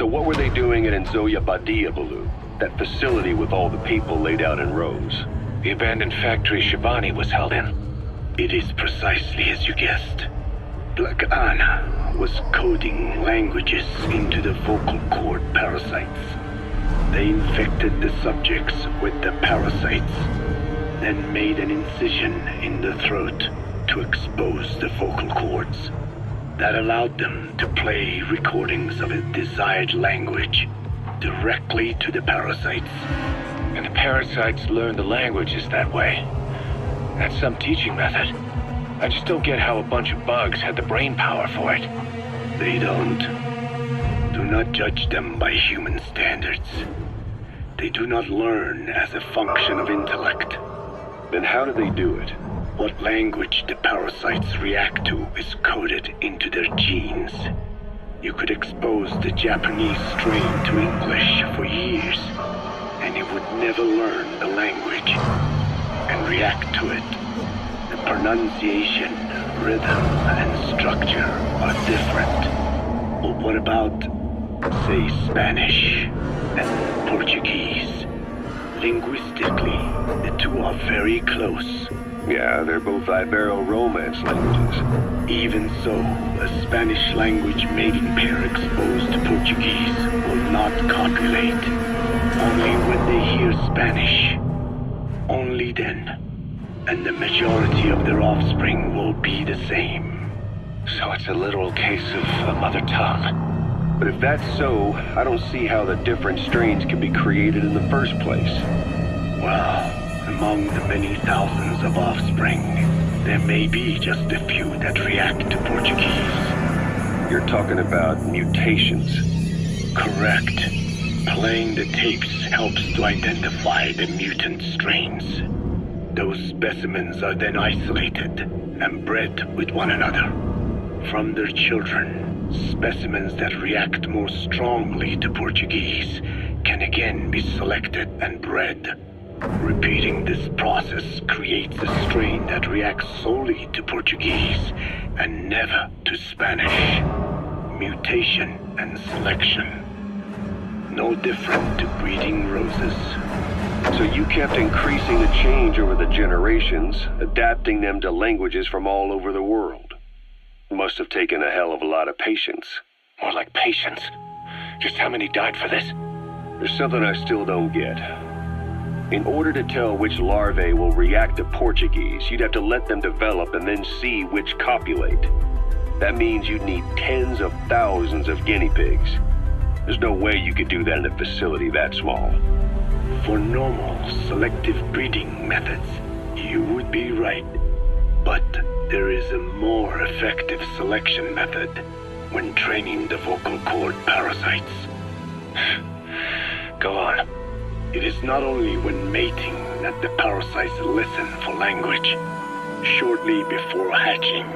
So what were they doing at Nzoya Badia, Baloo? That facility with all the people laid out in rows. The abandoned factory Shivani was held in. It is precisely as you guessed. Black Anna was coding languages into the vocal cord parasites. They infected the subjects with the parasites, then made an incision in the throat to expose the vocal cords. That allowed them to play recordings of a desired language directly to the parasites. And the parasites learned the languages that way. That's some teaching method. I just don't get how a bunch of bugs had the brain power for it. They don't. Do not judge them by human standards. They do not learn as a function of intellect. Then how do they do it? What language the parasites react to is coded into their genes. You could expose the Japanese strain to English for years, and it would never learn the language and react to it. The pronunciation, rhythm, and structure are different. But what about, say, Spanish and Portuguese? Linguistically, the two are very close. Yeah, they're both Ibero-Romance languages. Even so, a Spanish language mating pair exposed to Portuguese will not copulate. Only when they hear Spanish. Only then. And the majority of their offspring will be the same. So it's a literal case of a mother tongue. But if that's so, I don't see how the different strains could be created in the first place. Well, among the many thousands of offspring, there may be just a few that react to Portuguese. You're talking about mutations. Correct. Playing the tapes helps to identify the mutant strains. Those specimens are then isolated and bred with one another. From their children, specimens that react more strongly to Portuguese can again be selected and bred. Repeating this process creates a strain that reacts solely to Portuguese and never to Spanish. Mutation and selection. No different to breeding roses. So you kept increasing the change over the generations, adapting them to languages from all over the world. Must have taken a hell of a lot of patience. More like patience. Just how many died for this? There's something I still don't get. In order to tell which larvae will react to Portuguese, you'd have to let them develop and then see which copulate. That means you'd need tens of thousands of guinea pigs. There's no way you could do that in a facility that small. For normal selective breeding methods, you would be right. But there is a more effective selection method when training the vocal cord parasites. Go on. It is not only when mating that the parasites listen for language. Shortly before hatching,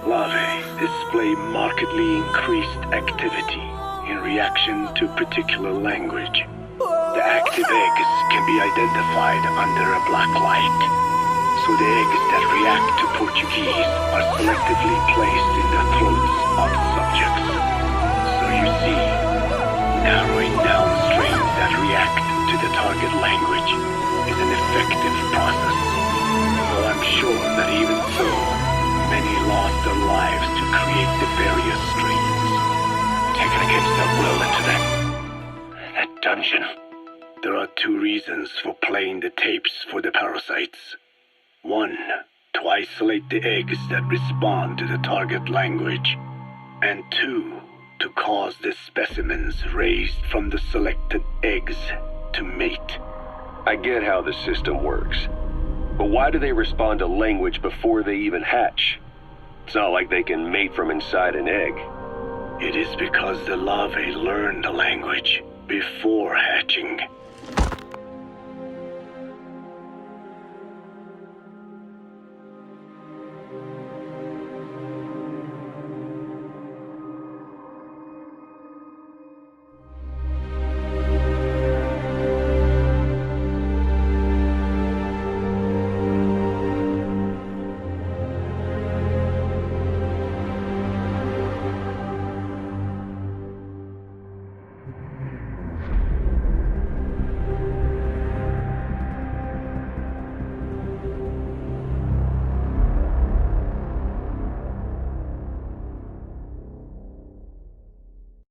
larvae display markedly increased activity in reaction to particular language. The active eggs can be identified under a black light. So the eggs that react to Portuguese are selectively placed in the throats of subjects. So you see, narrowing down strains that react to the target language is an effective process. Though I'm sure that even so, many lost their lives to create the various strains. Taken against their will into that dungeon. There are two reasons for playing the tapes for the parasites. One, to isolate the eggs that respond to the target language. And two, to cause the specimens raised from the selected eggs to mate. I get how the system works. But why do they respond to language before they even hatch? It's not like they can mate from inside an egg. It is because the larvae learn the language before hatching.